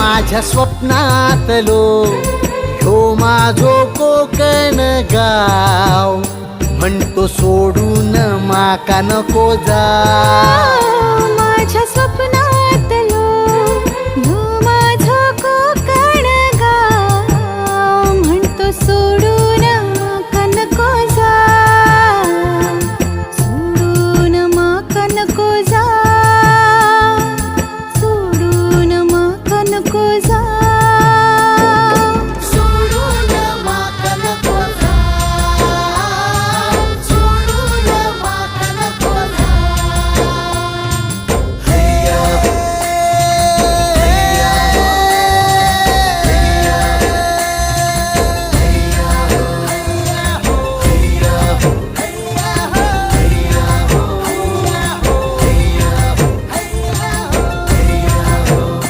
माझ्या स्वप्नातलो ह्यो माझो कोकण गाव म्हणतो सोडून माका नको जा